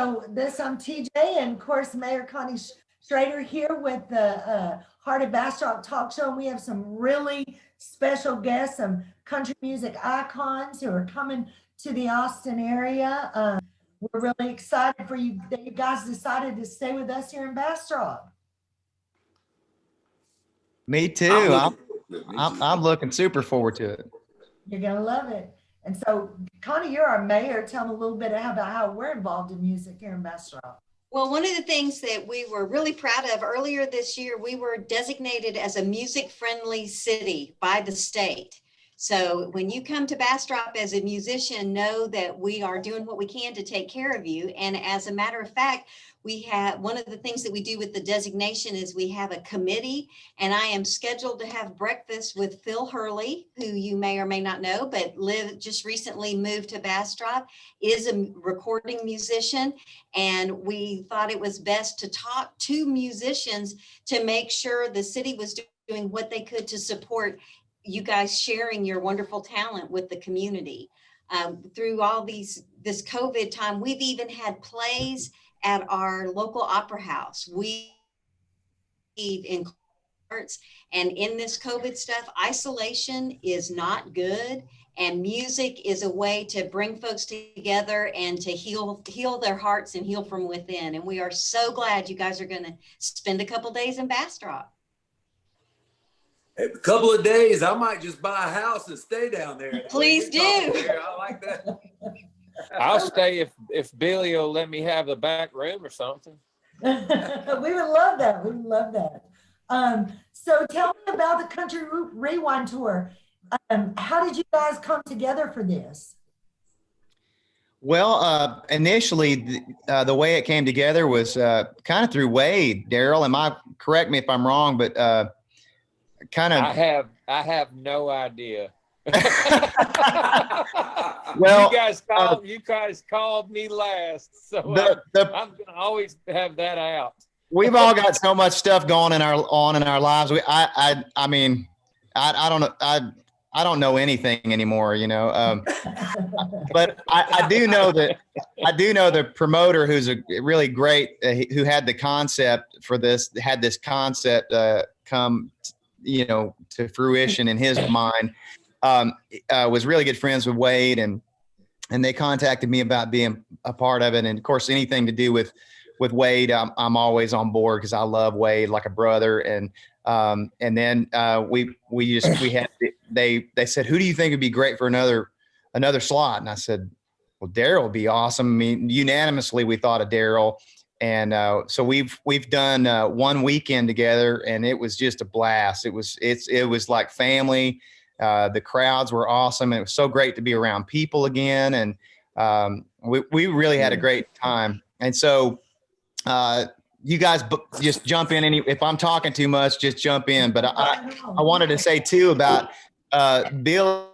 so I'm TJ, and of course, Mayor Connie Schrader here with the Heart of Bastrop Talk Show. And we have some really special guests, some country music icons who are coming to the Austin area. We're really excited for you that you guys decided to stay with us here in Bastrop. Me too. I'm looking super forward to it. You're going to love it. And so, Connie, you're our mayor. Tell them a little bit about how we're involved in music here in Bastrop. Well, one of the things that we were really proud of earlier this year, we were designated as a music-friendly city by the state. So when you come to Bastrop as a musician, know that we are doing what we can to take care of you. And as a matter of fact, we have one of the things that we do with the designation is we have a committee, and I am scheduled to have breakfast with Phil Hurley, who you may or may not know, but just recently moved to Bastrop, is a recording musician. And we thought it was best to talk to musicians to make sure the city was doing what they could to support you guys sharing your wonderful talent with the community. Through all this COVID time, we've even had plays at our local opera house. We in arts, and in this COVID stuff, isolation is not good. And music is a way to bring folks together and to heal their hearts and heal from within. And we are so glad you guys are going to spend a couple days in Bastrop. A couple of days, I might just buy a house and stay down there. Please do. I like that. I'll stay if Billy will let me have the back room or something. We would love that. We would love that. So tell me about the Country Rewind Tour. How did you guys come together for this? Well, initially, the way it came together was kind of through Wade. Daryl, correct me if I'm wrong, but kind of. I have no idea. Well, you guys called me last, so I'm gonna always have that out. We've all got so much stuff going in our lives. I mean, I don't know. I don't know anything anymore, you know. But I do know the promoter, who's a really great, who had the concept for this, had this concept come, to fruition in his mind. Was really good friends with Wade, and they contacted me about being a part of it. And of course, anything to do with Wade, I'm always on board because I love Wade like a brother. And then they said, who do you think would be great for another slot? And I said, well, Daryl would be awesome. I mean, unanimously we thought of Daryl. And so we've done one weekend together, and it was just a blast. It was like family. The crowds were awesome, and it was so great to be around people again. And we really had a great time. And so you guys just jump in. If I'm talking too much, just jump in. But I wanted to say too about Bill.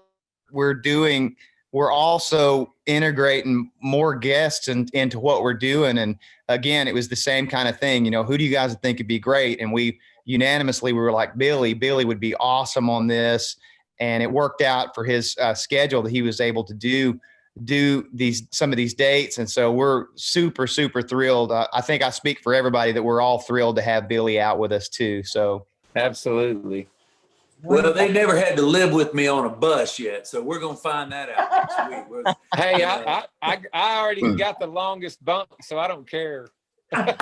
We're also integrating more guests into what we're doing. And again, it was the same kind of thing. Who do you guys think would be great? And we were like, Billy would be awesome on this. And it worked out for his schedule that he was able to do some of these dates. And so we're super, super thrilled. I think I speak for everybody that we're all thrilled to have Billy out with us too. So absolutely. Well, they never had to live with me on a bus yet, so we're gonna find that out next week. Hey, I already got the longest bunk, so I don't care. Well,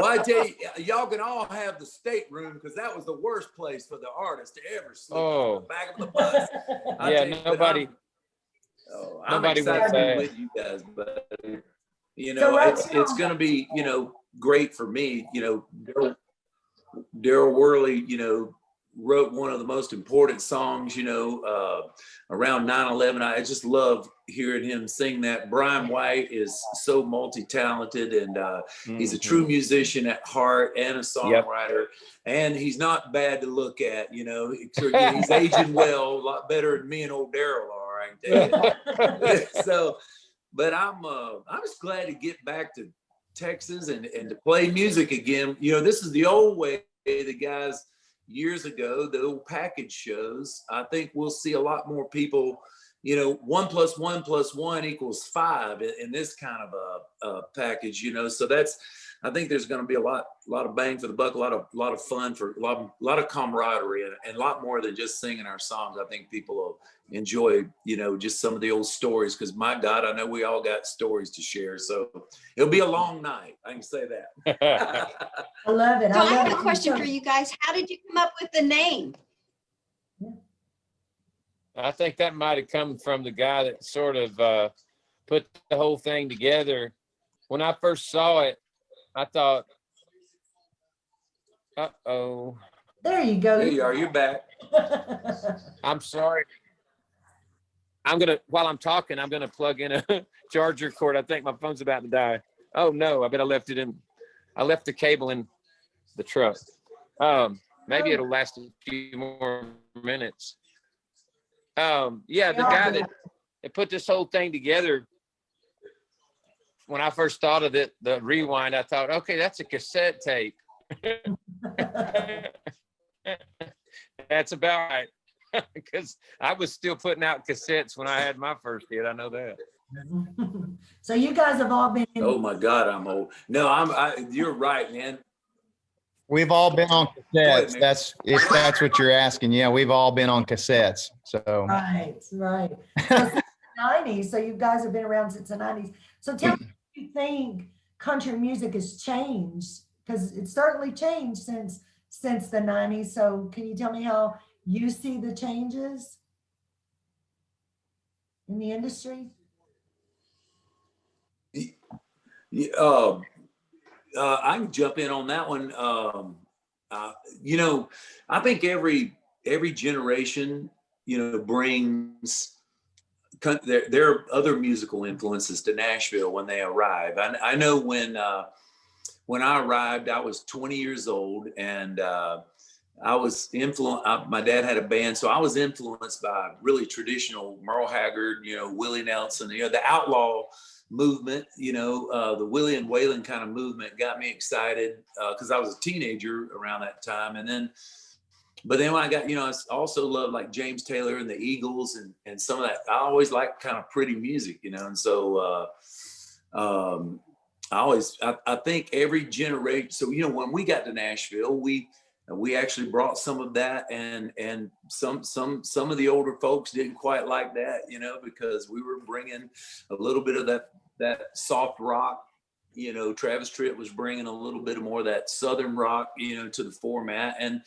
I tell you, y'all can all have the stateroom, because that was the worst place for the artist to ever sleep, on the back of the bus. Nobody I'm excited to be with you guys, but it's going to be great for me. Daryl Worley, wrote one of the most important songs, around 9/11. I just love hearing him sing that. Brian White is so multi-talented, and he's a true musician at heart and a songwriter. And he's not bad to look at, he's aging well, a lot better than me and old Daryl are, I can tell you. So, but I'm just glad to get back to Texas and to play music again. This is the old way, the guys years ago, the old package shows. I think we'll see a lot more people, you know, 1+1+1 equals 5 in this kind of a package, you know. So I think there's going to be a lot of bang for the buck, a lot of fun, for a lot of camaraderie, and a lot more than just singing our songs. I think people will enjoy, you know, just some of the old stories, because my God, I know we all got stories to share. So it'll be a long night. I can say that. I love it. So I love have it. a question for you guys. How did you come up with the name? I think that might have come from the guy that sort of put the whole thing together. When I first saw it, I thought, uh-oh. There you go. There you are. You're back. I'm sorry. While I'm talking, I'm going to plug in a charger cord. I think my phone's about to die. Oh, no. I bet I left the cable in the truck. Maybe it'll last a few more minutes. Yeah, the guy that put this whole thing together, when I first thought of it, the rewind, I thought, okay, that's a cassette tape. That's about right. Because I was still putting out cassettes when I had my first hit. I know that. So you guys have all been Oh my God, I'm old. No, you're right, man. We've all been on cassettes. Ahead, If that's what you're asking. Yeah, we've all been on cassettes. So right. So since the 90s, so you guys have been around since the 90s. So tell me, do you think country music has changed? Because it's certainly changed since the 90s. So can you tell me how you see the changes in the industry? I can jump in on that one. You know, I think every generation, you know, brings there are other musical influences to Nashville when they arrive. I know when I arrived, I was 20 years old, and I was influenced. My dad had a band, so I was influenced by really traditional Merle Haggard, you know, Willie Nelson, you know, the outlaw movement, you know, the Willie and Waylon kind of movement got me excited because I was a teenager around that time. But then when I got, you know, I also loved like James Taylor and the Eagles and some of that. I always liked kind of pretty music, you know, and so I think every generation. So, you know, when we got to Nashville, we actually brought some of that, and some of the older folks didn't quite like that, you know, because we were bringing a little bit of that soft rock. You know, Travis Tritt was bringing a little bit more of that Southern rock, you know, to the format. And,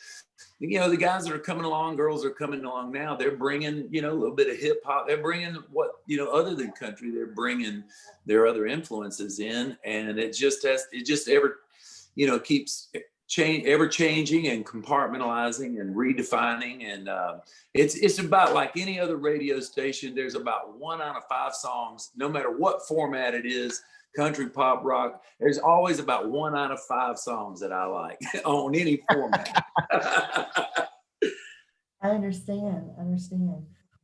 you know, the guys that are coming along, girls are coming along now, they're bringing, you know, a little bit of hip hop. They're bringing what, you know, other than country, they're bringing their other influences in. And it just ever, you know, keeps ever changing and compartmentalizing and redefining. And it's about like any other radio station. There's about 1 out of 5 songs, no matter what format it is, country, pop, rock, there's always about 1 out of 5 songs that I like on any format. I understand.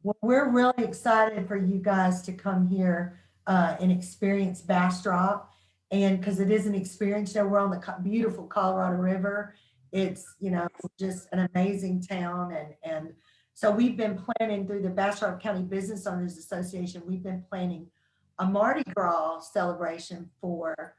Well, we're really excited for you guys to come here and experience Bastrop. And because it is an experience, you know, we're on the beautiful Colorado River. It's, you know, just an amazing town. And so we've been planning through the Bastrop County Business Owners Association, we've been planning a Mardi Gras celebration for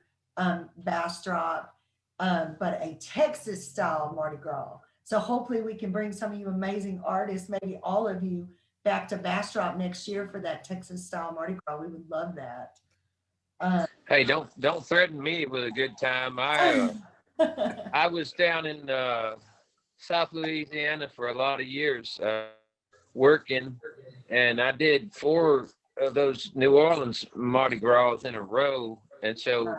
Bastrop, but a Texas style Mardi Gras. So hopefully we can bring some of you amazing artists, maybe all of you, back to Bastrop next year for that Texas style Mardi Gras. We would love that. Hey, don't threaten me with a good time. I was down in South Louisiana for a lot of years working, and I did 4 of those New Orleans Mardi Gras in a row, and so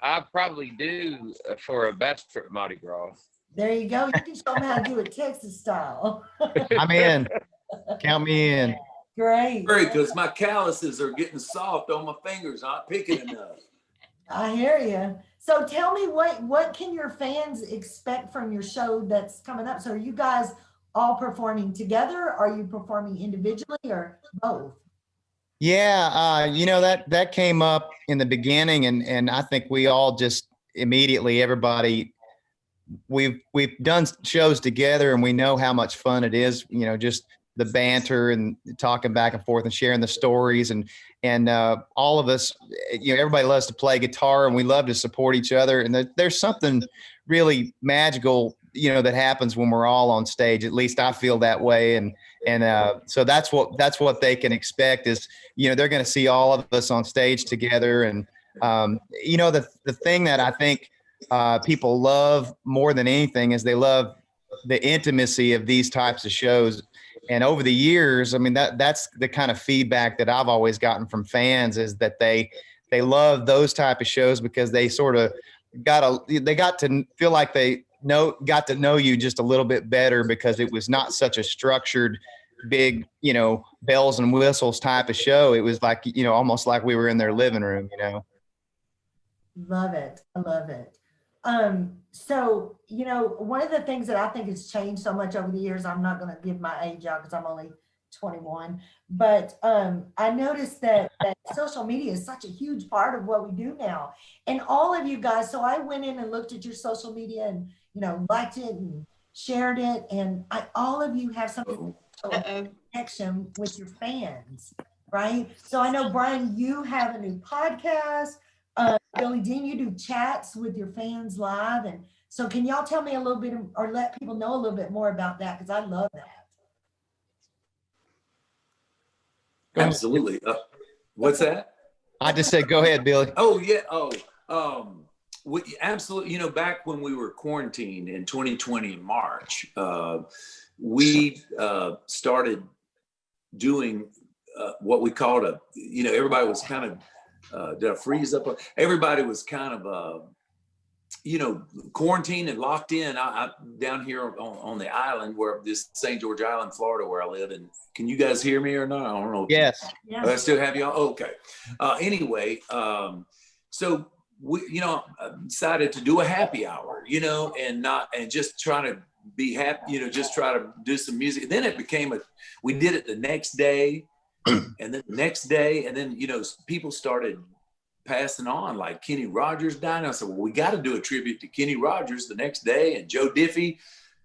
I probably do for a Bastrop Mardi Gras. There you go. You can show them how to do it Texas style. I'm in. Count me in. Great. Because my calluses are getting soft on my fingers, not picking enough. I hear you. So tell me, what can your fans expect from your show that's coming up? So are you guys all performing together? Are you performing individually or both? Yeah, you know, that came up in the beginning, and I think we all just immediately, everybody, we've done shows together, and we know how much fun it is, you know, just the banter and talking back and forth and sharing the stories and all of us, everybody loves to play guitar and we love to support each other. And there's something really magical, that happens when we're all on stage. At least I feel that way. And so that's what they can expect is, they're going to see all of us on stage together. And, the thing that I think people love more than anything is they love the intimacy of these types of shows. And over the years, I mean, that's the kind of feedback that I've always gotten from fans is that they love those type of shows because they sort of got to feel like they got to know you just a little bit better because it was not such a structured, big, bells and whistles type of show. It was like, almost like we were in their living room, Love it. I love it. So, one of the things that I think has changed so much over the years, I'm not going to give my age out because I'm only 21, but I noticed that social media is such a huge part of what we do now. And all of you guys, so I went in and looked at your social media and, liked it and shared it. And all of you have some connection with your fans, right? So I know, Brian, you have a new podcast. Billy Dean, you do chats with your fans live. And so can y'all tell me a little bit or let people know a little bit more about that? Because I love that. Absolutely. What's that? I just said, go ahead, Billy. Oh, yeah. Absolutely. Back when we were quarantined in 2020 in March, we started doing what we called everybody was kind of, did I freeze up? Everybody was kind of, quarantined and locked in. I down here on the island where this St. George Island, Florida, where I live. And can you guys hear me or not? I don't know. Yes. I still have y'all. Okay. Anyway, so we, decided to do a happy hour, and just try to be happy, just try to do some music. Then it became we did it the next day and then the next day. And then, people started passing on, like Kenny Rogers died. I said, well, we got to do a tribute to Kenny Rogers the next day. And Joe Diffie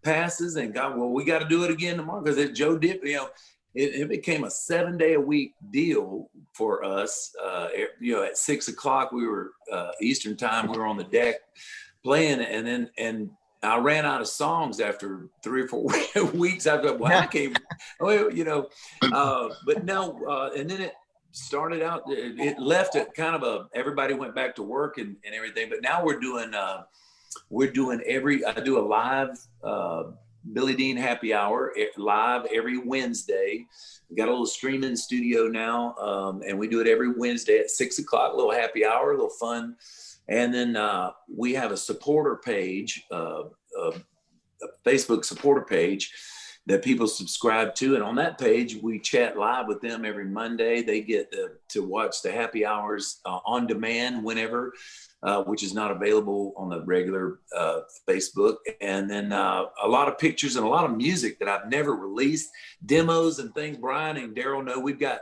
passes and we got to do it again tomorrow because Joe Diffie, it became a 7-day-a-week deal for us. At 6 o'clock, we were Eastern time, we were on the deck playing, and I ran out of songs after 3 or 4 weeks. I thought, well, I can't, but no, and then it started out, it left it kind of everybody went back to work and everything, but now we're doing I do a live Billy Dean happy hour live every Wednesday. We got a little streaming studio now, and we do it every Wednesday at 6 o'clock, a little happy hour, a little fun. And then we have a supporter page, a Facebook supporter page that people subscribe to. And on that page, we chat live with them every Monday. They get to watch the happy hours on demand whenever, which is not available on the regular Facebook. And then a lot of pictures and a lot of music that I've never released, demos and things. Brian and Daryl know we've got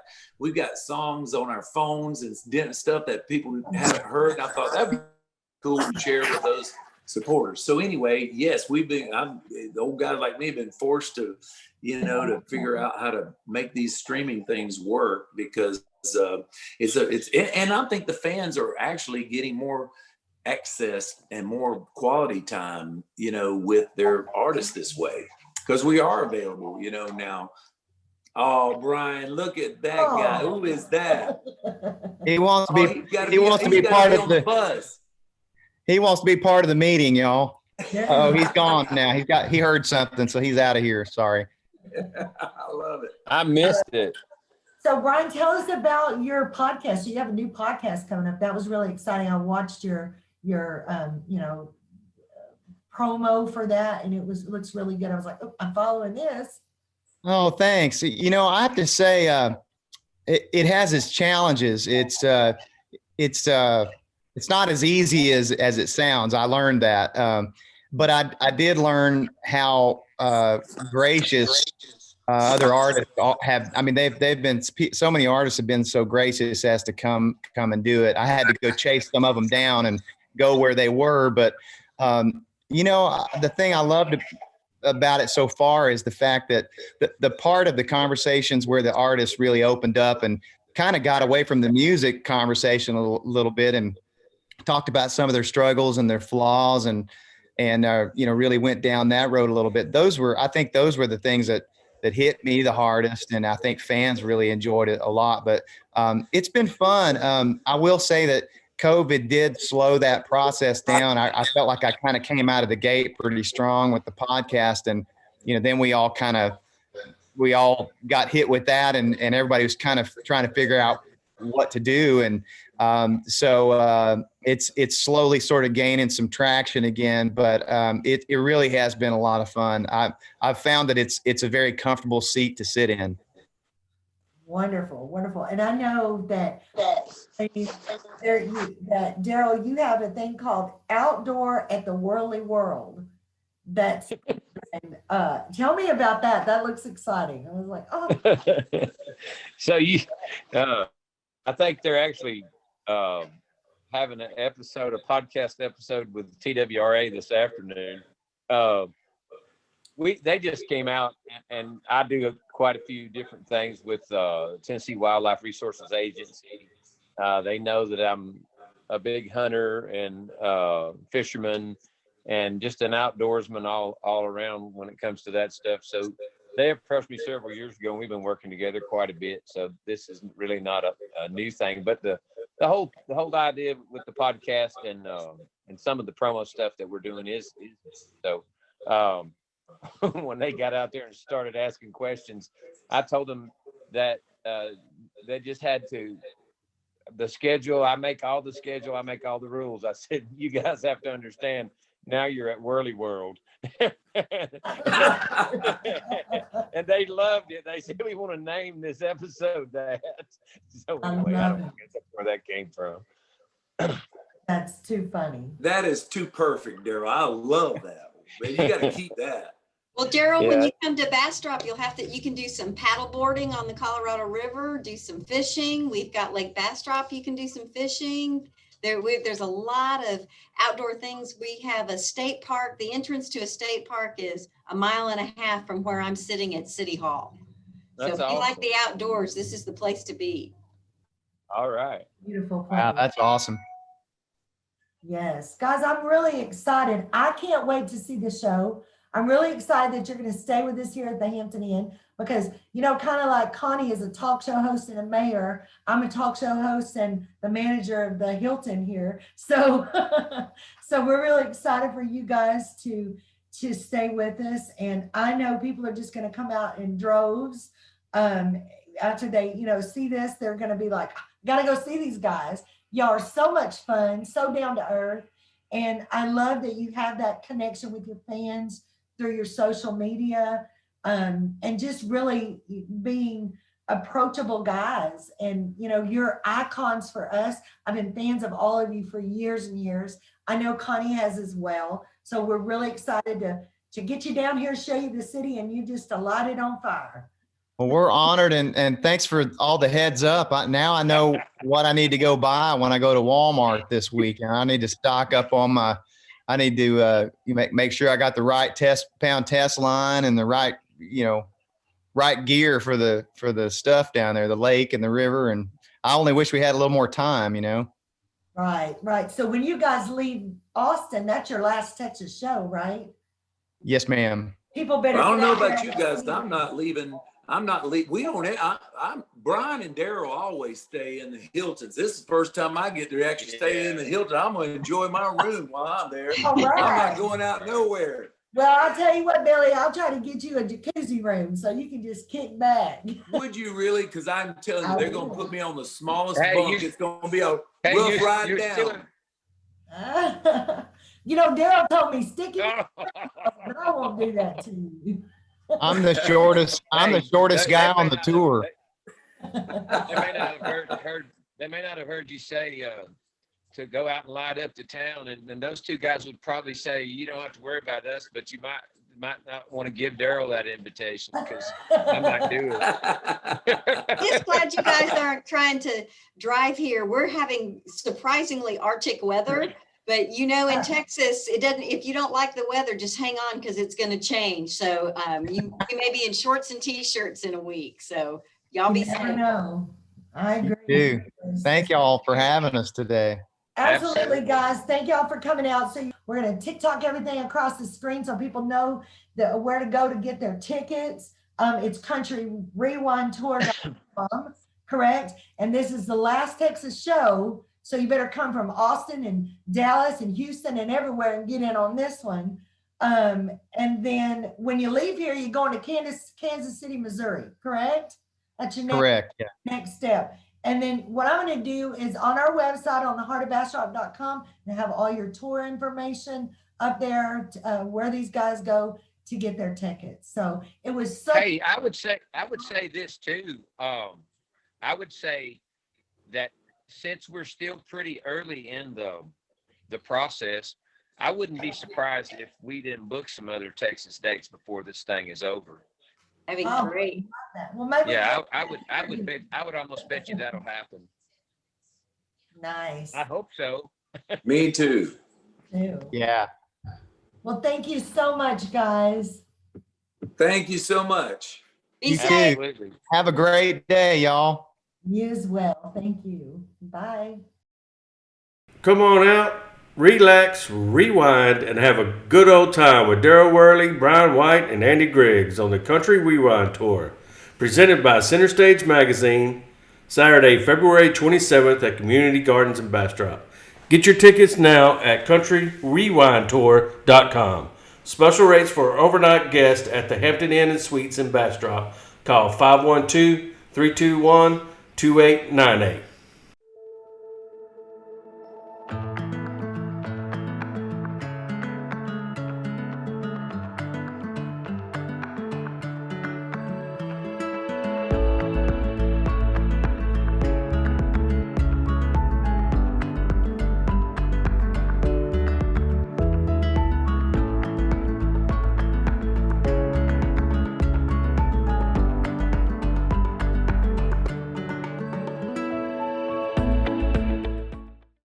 songs on our phones and stuff that people haven't heard. And I thought that'd be cool to share with those supporters. So anyway, yes, the old guys like me have been forced to, to figure out how to make these streaming things work because and I think the fans are actually getting more access and more quality time, with their artists this way because we are available, now. Oh, Brian, look at that guy. Who is that? He wants to be part of the buzz. He wants to be part of the meeting, y'all. Oh, he's gone now. He heard something, so he's out of here. Sorry. I love it. I missed it. So Brian, tell us about your podcast. So you have a new podcast coming up. That was really exciting. I watched your promo for that, and it looks really good. I was like, oh, I'm following this. Oh, thanks. I have to say, it has its challenges. It's not as easy as it sounds. I learned that. But I did learn how gracious other artists have. I mean, they've been, so many artists have been so gracious as to come and do it. I had to go chase some of them down and go where they were. But, the thing I loved about it so far is the fact that the part of the conversations where the artists really opened up and kind of got away from the music conversation a little bit and talked about some of their struggles and their flaws and really went down that road a little bit. I think those were the things that hit me the hardest. And I think fans really enjoyed it a lot, but it's been fun. I will say that COVID did slow that process down. I felt like I kind of came out of the gate pretty strong with the podcast, and then we all got hit with that, and everybody was kind of trying to figure out what to do, and so it's slowly sort of gaining some traction again. But it really has been a lot of fun. I've found that it's a very comfortable seat to sit in. Wonderful, wonderful. And I know that Daryl, you have a thing called Outdoor at the Whirly World. That's and tell me about that. That looks exciting. I was like, oh. So I think they're actually having a podcast episode with TWRA this afternoon. They just came out, and I do quite a few different things with Tennessee Wildlife Resources Agency. They know that I'm a big hunter and fisherman and just an outdoorsman all around when it comes to that stuff. So they approached me several years ago, and we've been working together quite a bit. So this is really not a new thing, but the whole idea with the podcast and some of the promo stuff that we're doing is so. When they got out there and started asking questions, I told them that they just had to. The schedule, I make all the schedule, I make all the rules. I said, you guys have to understand, now you're at Whirly World. And they loved it. They said, we want to name this episode that. So anyway, I don't know where that came from. That's too funny. That is too perfect, Daryl. I love that. Man, you got to keep that. Well, Daryl, when you come to Bastrop, you can do some paddle boarding on the Colorado River, do some fishing. We've got Lake Bastrop, you can do some fishing. There's a lot of outdoor things. We have a state park. The entrance to a state park is 1.5 miles from where I'm sitting at City Hall. That's so if you awesome. like the outdoors, this is the place to be. All right. Beautiful place. Wow, that's awesome. Yes, guys, I'm really excited. I can't wait to see the show. I'm really excited that you're going to stay with us here at the Hampton Inn because, kind of like Connie is a talk show host and a mayor, I'm a talk show host and the manager of the Hilton here. So, so we're really excited for you guys to stay with us. And I know people are just going to come out in droves. After they, see this, they're going to be like, got to go see these guys. Y'all are so much fun, so down to earth. And I love that you have that connection with your fans through your social media, and just really being approachable guys. And, you're icons for us. I've been fans of all of you for years and years. I know Connie has as well. So we're really excited to get you down here, show you the city, and you just light it on fire. Well, we're honored, and thanks for all the heads up. Now I know what I need to go buy when I go to Walmart this week, and I need to stock up on I need to make sure I got the right pound test line and the right right gear for the stuff down there, the lake and the river. And I only wish we had a little more time, Right. So when you guys leave Austin, that's your last Texas show, right? Yes, ma'am. People better. I don't know about you guys. I'm not leaving. We don't. Brian and Daryl always stay in the Hiltons. This is the first time I get to actually stay in the Hilton. I'm gonna enjoy my room while I'm there. All right. I'm not going out nowhere. Well, I'll tell you what, Billy. I'll try to get you a jacuzzi room so you can just kick back. Would you really? Because I'm telling you, they're gonna put me on the smallest Hey, bunk. It's gonna be a rough ride down. Daryl told me stick it, but I won't do that to you. I'm the shortest. I'm the shortest guy on the tour. They may not have heard you say to go out and light up the town, and those two guys would probably say you don't have to worry about us, but you might not want to give Daryl that invitation because I might do it. Just glad you guys aren't trying to drive here. We're having surprisingly Arctic weather. But in Texas, it doesn't, if you don't like the weather, just hang on because it's going to change. So you may be in shorts and t-shirts in a week. So y'all be You never safe. know. I agree. Dude, thank y'all for having us today. Absolutely, guys. Thank y'all for coming out. So we're going to TikTok everything across the screen so people know where to go to get their tickets. It's countryrewindtour.com, correct? And this is the last Texas show. So you better come from Austin and Dallas and Houston and everywhere and get in on this one. And then when you leave here, you're going to Kansas City, Missouri, correct? That's your Correct. Yeah. next step. And then what I'm going to do is on our website on theheartofbastrop.com and have all your tour information up there where these guys go to get their tickets. So it was so. Hey, I would say this too. I would say that since we're still pretty early in the process, I wouldn't be surprised if we didn't book some other Texas dates before this thing is over. That'd be great. Well, maybe Yeah, I would almost bet you that'll happen. Nice. I hope so. Me too. Yeah. Well, thank you so much, guys. Thank you so much. Be You safe. too. Absolutely. Have a great day, y'all. You as well. Thank you. Bye. Come on out, relax, rewind, and have a good old time with Daryl Worley, Brian White, and Andy Griggs on the Country Rewind Tour, presented by Center Stage Magazine, Saturday, February 27th at Community Gardens in Bastrop. Get your tickets now at countryrewindtour.com. Special rates for overnight guests at the Hampton Inn and Suites in Bastrop. Call 512-321-2898.